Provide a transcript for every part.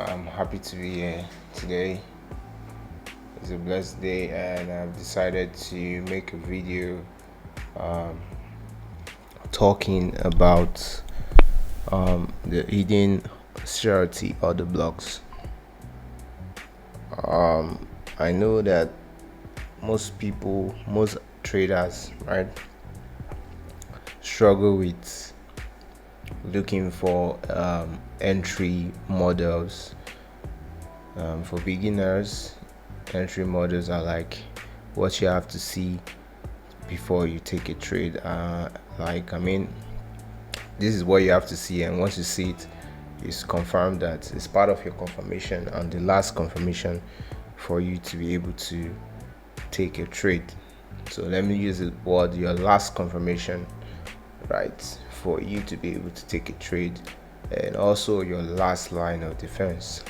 I'm happy to be here today. It's a blessed day, and I've decided to make a video um, talking about the hidden Crt Order Blocks. I know that most traders, right, struggle with looking for entry models. For beginners, entry models are like what you have to see before you take a trade. This is what you have to see, and once you see it, it's confirmed that it's part of your confirmation and the last confirmation for you to be able to take a trade. So let me use the word your last confirmation, right, for you to be able to take a trade, and also your last line of defense.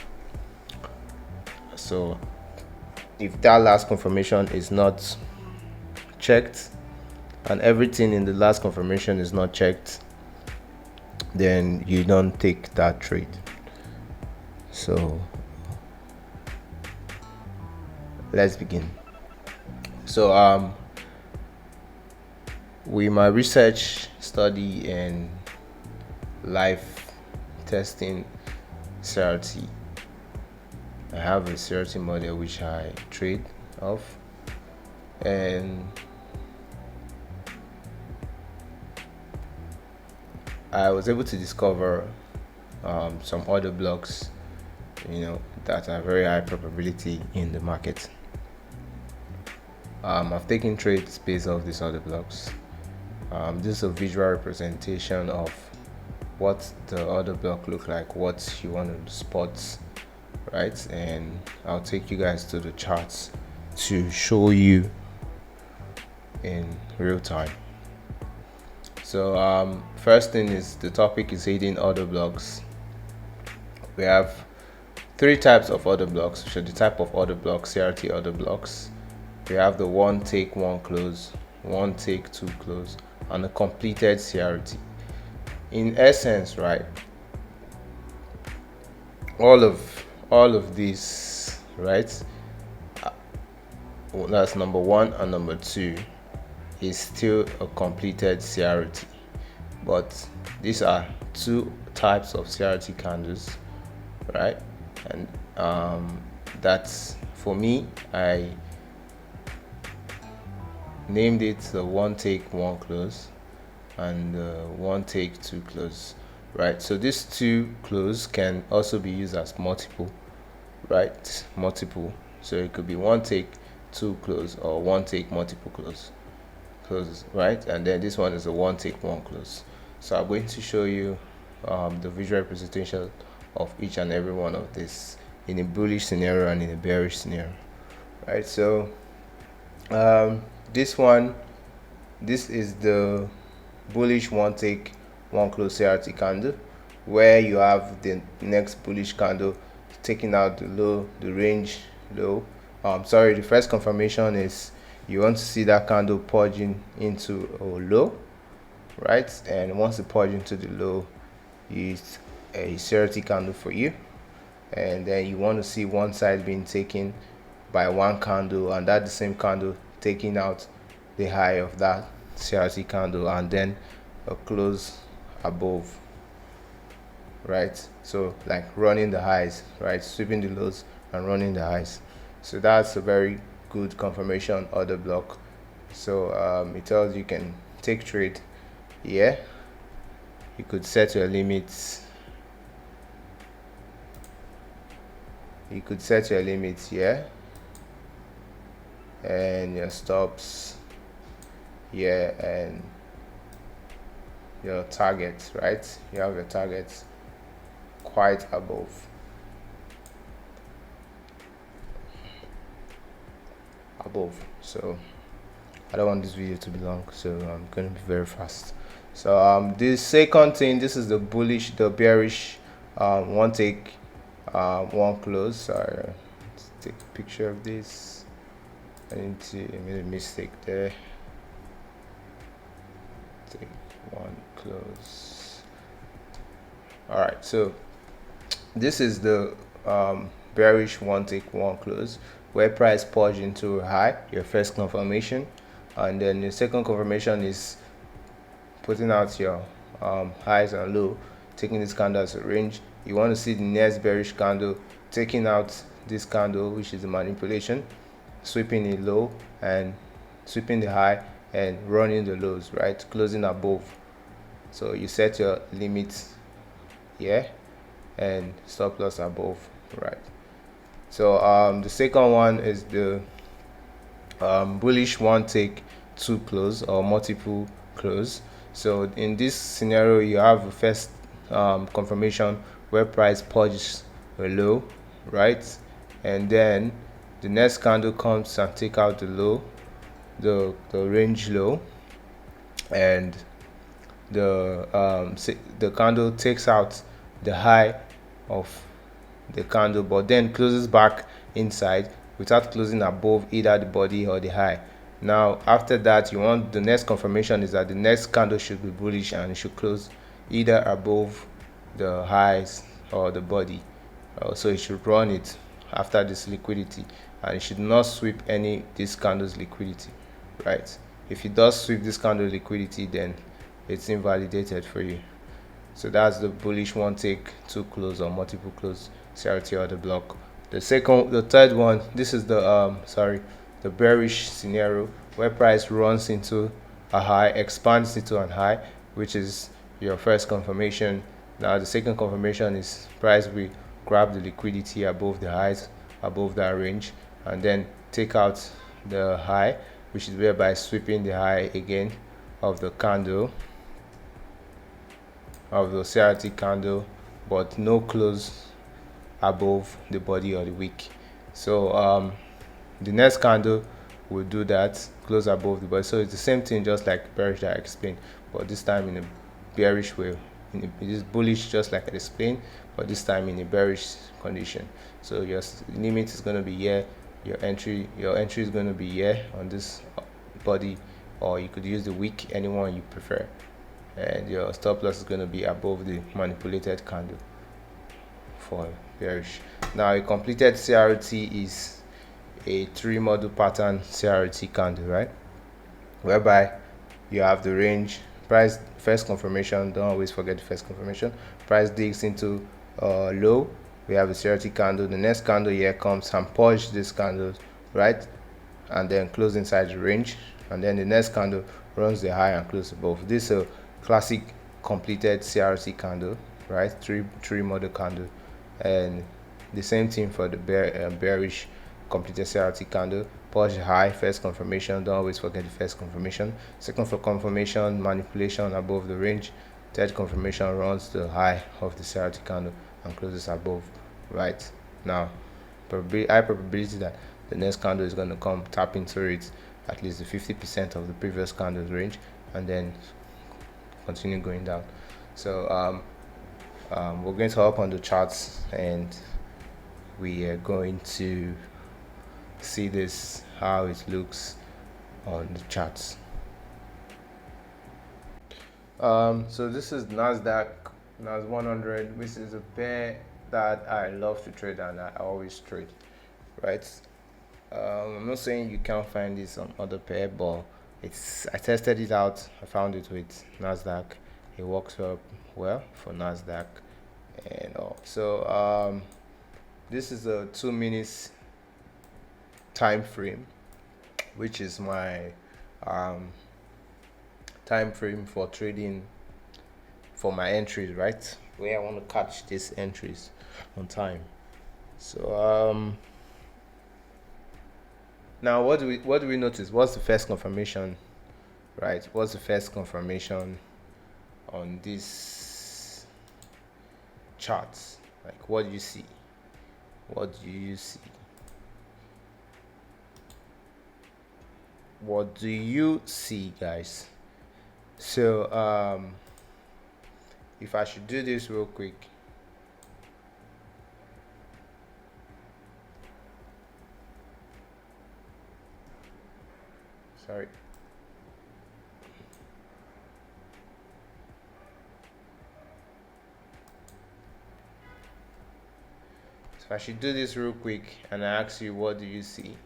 So if that last confirmation is not checked and everything in the last confirmation is not checked, then you don't take that trade. So let's begin. So with my research, study, and live testing Crt, I have a Crt model which I trade off, and I was able to discover some order blocks, that are very high probability in the market. I've taken trades based off these order blocks. This is a visual representation of what the order block look like, what you want to spot, right? And I'll take you guys to the charts to show you in real time. So first thing is, the topic is hidden order blocks. We have three types of order blocks, which are the type of order blocks, Crt order blocks. We have the one take, one close, one take, two close, and a completed Crt. In essence, right, all of these, right, that's number one, and number two is still a completed Crt. But these are two types of Crt candles, right? And that's, for me, I named it the one take, one close, and one take, two close, right? So these two close can also be used as multiple, right? Multiple. So it could be one take, two close, or one take, multiple closes, right? And then this one is a one take, one close. So I'm going to show you the visual representation of each and every one of this in a bullish scenario and in a bearish scenario, right? So this is the bullish one take, one close Crt candle, where you have the next bullish candle taking out the low, the range low. The first confirmation is you want to see that candle purging into a low, right? And once it purges into the low, it's a Crt candle for you. And then you want to see one side being taken by one candle, and that the same candle taking out the high of that Crt candle, and then a close above, right? So like running the highs, right? Sweeping the lows and running the highs. So that's a very good confirmation order block. So it tells you can take trade here. You could set your limits. You could set your limits here, and your stops here, and your targets, right? You have your targets quite above. So I don't want this video to be long, so I'm going to be very fast. So this second thing, this is the bearish one take, one close. Sorry, let's take a picture of this. I made a mistake there. Take one close. All right, so this is the bearish one tick one close, where price purge into a high, your first confirmation, and then the second confirmation is putting out your highs and low, taking this candle as a range. You want to see the next bearish candle taking out this candle, which is the manipulation, sweeping the low and sweeping the high and running the lows, right, closing above. So you set your limits here and stop loss above, right? So the second one is the bullish one take two close or multiple close. So in this scenario, you have a first confirmation where price purges a low, right, and then the next candle comes and take out the low, the range low, and the candle takes out the high of the candle, but then closes back inside without closing above either the body or the high. Now after that, you want the next confirmation is that the next candle should be bullish and it should close either above the highs or the body. So it should run it after this liquidity, and it should not sweep any this candle's liquidity, right? If it does sweep this candle liquidity, then it's invalidated for you. So that's the bullish one take two close or multiple close Crt Order Block. The third one, this is the bearish scenario where price runs into a high, expands into an high, which is your first confirmation. Now the second confirmation is price will grab the liquidity above the highs, above that range, and then take out the high, which is whereby sweeping the high again of the candle, of the Crt candle, but no close above the body or the wick. So the next candle will do that, close above the body. So it's the same thing, just like bearish that I explained, but this time in a bearish way. It is bullish just like I explained, but this time in a bearish condition. So your limit is going to be here, your entry is going to be here on this body, or you could use the wick, anyone you prefer, and your stop loss is going to be above the manipulated candle for bearish. Now a completed CRT is a 3 model pattern CRT candle, right, whereby you have the range, price, first confirmation, don't always forget the first confirmation, price digs into low, we have a CRT candle, the next candle here comes and purge this candle, right, and then close inside the range, and then the next candle runs the high and close above. This is a classic completed CRT candle, right, three model candle. And the same thing for the bearish completed CRT candle, purge high, first confirmation, don't always forget the first confirmation, second for confirmation, manipulation above the range, third confirmation runs the high of the CRT candle and closes above, right? Now high probability that the next candle is going to come tap into it at least the 50% of the previous candle's range and then continue going down. So we're going to hop on the charts and we are going to see this, how it looks on the charts. So this is NAS 100, which is a pair that I love to trade and I always trade, right? I'm not saying you can't find this on other pair, but I tested it out. I found it with Nasdaq. It works well for Nasdaq and all. So this is a 2 minutes time frame, which is my time frame for trading for my entries, right, where I want to catch these entries on time. So now what do we notice? What's the first confirmation, right? What's the first confirmation on this chart? Like, what do you see? What do you see? What do you see, guys? So if I should do this real quick, sorry. So I should do this real quick and I ask you, what do you see?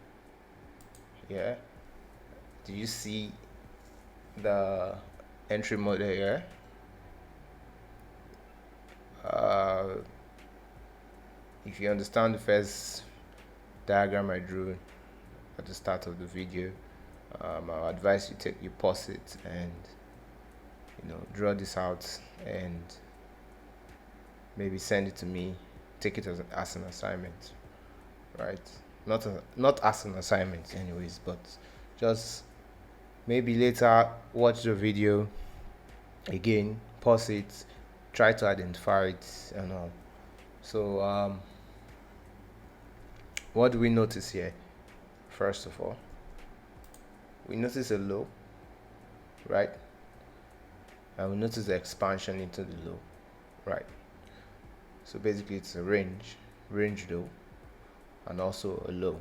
Yeah, do you see the entry model here? If you understand the first diagram I drew at the start of the video, I advise you pause it and draw this out and maybe send it to me. Take it as an assignment, right? Not as an assignment anyways, but just maybe later watch the video again, pause it, try to identify it and all. So what do we notice here? First of all, we notice a low, right? And we notice the expansion into the low, right? So basically it's a range low, and also a low,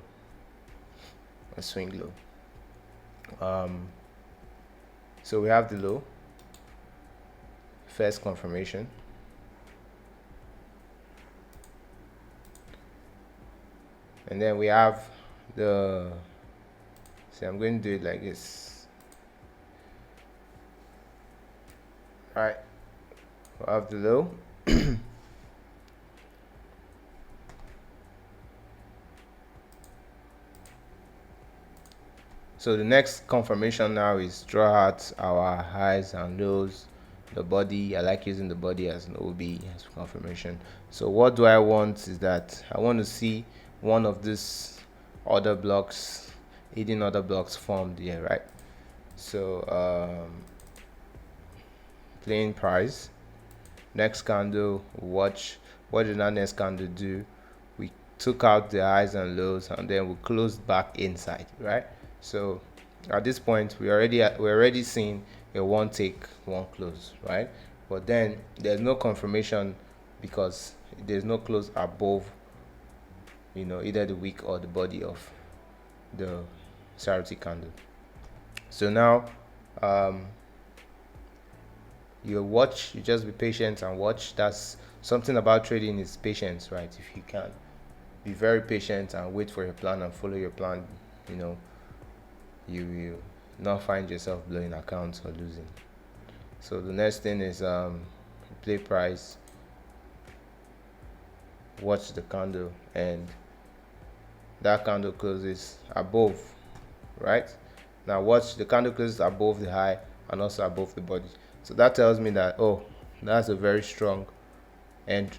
a swing low. So we have the low, first confirmation, and then we have the, see, I'm going to do it like this, right? We have the low. So the next confirmation now is draw out our highs and lows, the body. I like using the body as an OB as confirmation. So what do I want is that I want to see one of these order blocks, hidden order blocks formed here, right? So plain price, next candle, watch what did that next candle do. We took out the highs and lows and then we closed back inside, right? So at this point we're already seeing a one take, one close, right? But then there's no confirmation because there's no close above either the wick or the body of the Crt candle. So now you just be patient and watch. That's something about trading, is patience, right? If you can be very patient and wait for your plan and follow your plan, you will not find yourself blowing accounts or losing. So the next thing is play price, watch the candle, and that candle closes above, right? Now watch the candle closes above the high and also above the body. So that tells me that, oh, that's a very strong and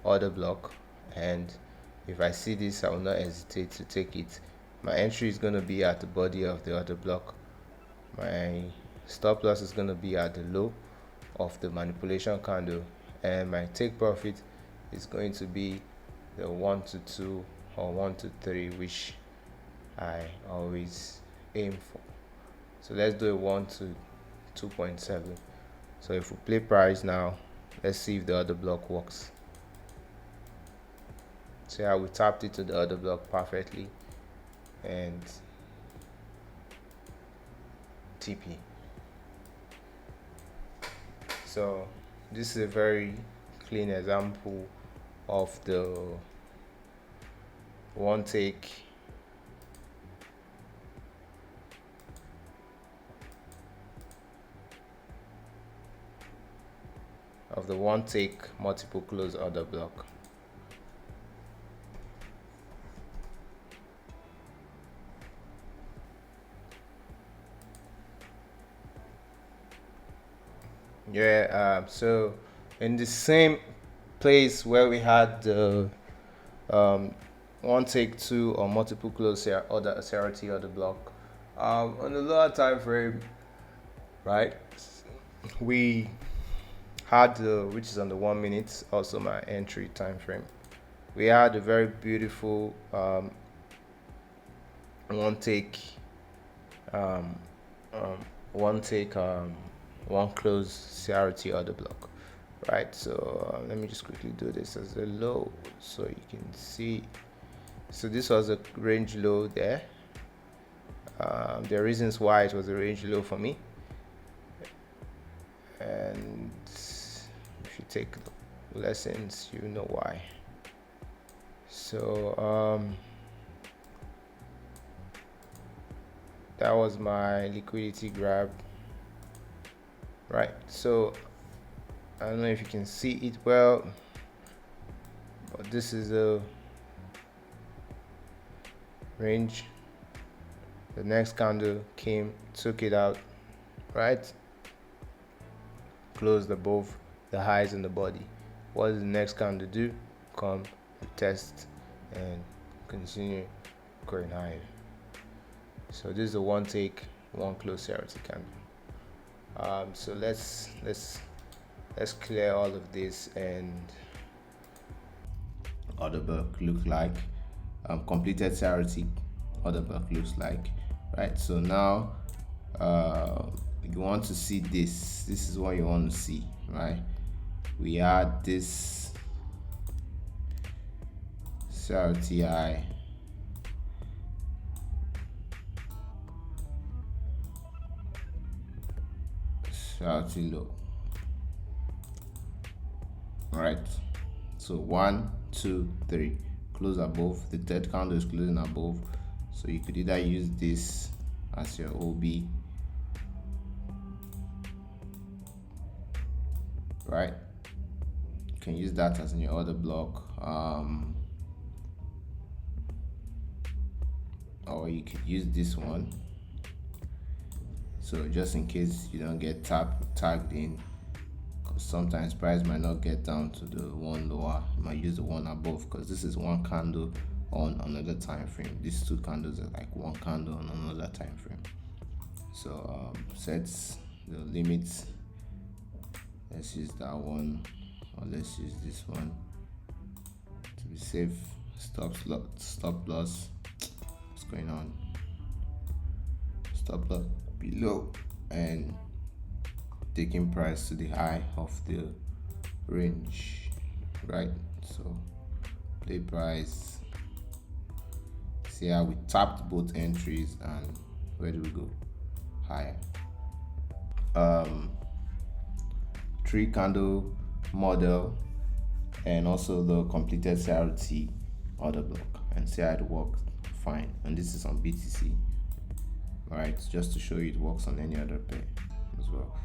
order block, and if I see this, I will not hesitate to take it. My entry is going to be at the body of the order block. My stop loss is going to be at the low of the manipulation candle, and my take profit is going to be the 1 to 2 or 1 to 3, which I always aim for. So let's do a 1 to 2.7. So if we play price now, let's see if the other block works. See how we tapped it to the other block perfectly and TP. So this is a very clean example of the one take multiple close order block. So in the same place where we had the one take two or multiple close order Crt order block, on the lower time frame, right, we had which is on the 1 minute, also my entry time frame, we had a very beautiful one take one close Crt order block, right? So let me just quickly do this as a low so you can see. So this was a range low there. There are reasons why it was a range low for me, and if you take the lessons, you know why. So that was my liquidity grab, right? So I don't know if you can see it well, but this is a range. The next candle came, took it out, right? Closed above the highs in the body. What does the next candle do? Come, test, and continue going higher. So this is a one take, one close Crt candle. So let's clear all of this and order block look like. Completed Crt order block looks like, right? So now you want to see this. This is what you want to see, right? We had this CRTI Crt low, right? So 1, 2, 3, close above. The third candle is closing above, so you could either use this as your OB, right? You can use that as in your order block, or you could use this one. So just in case you don't get tagged in, because sometimes price might not get down to the one lower, you might use the one above, because this is one candle on another time frame. These two candles are like one candle on another time frame. So sets the limits. Let's use that one, or let's use this one to be safe. Stop loss. What's going on? Stop loss below and taking price to the high of the range, right? So play price. See how we tapped both entries, and where do we go? Higher. 3 candle model, and also the completed Crt order block, and see how it works fine. And this is on BTC, right? Just to show you it works on any other pair as well.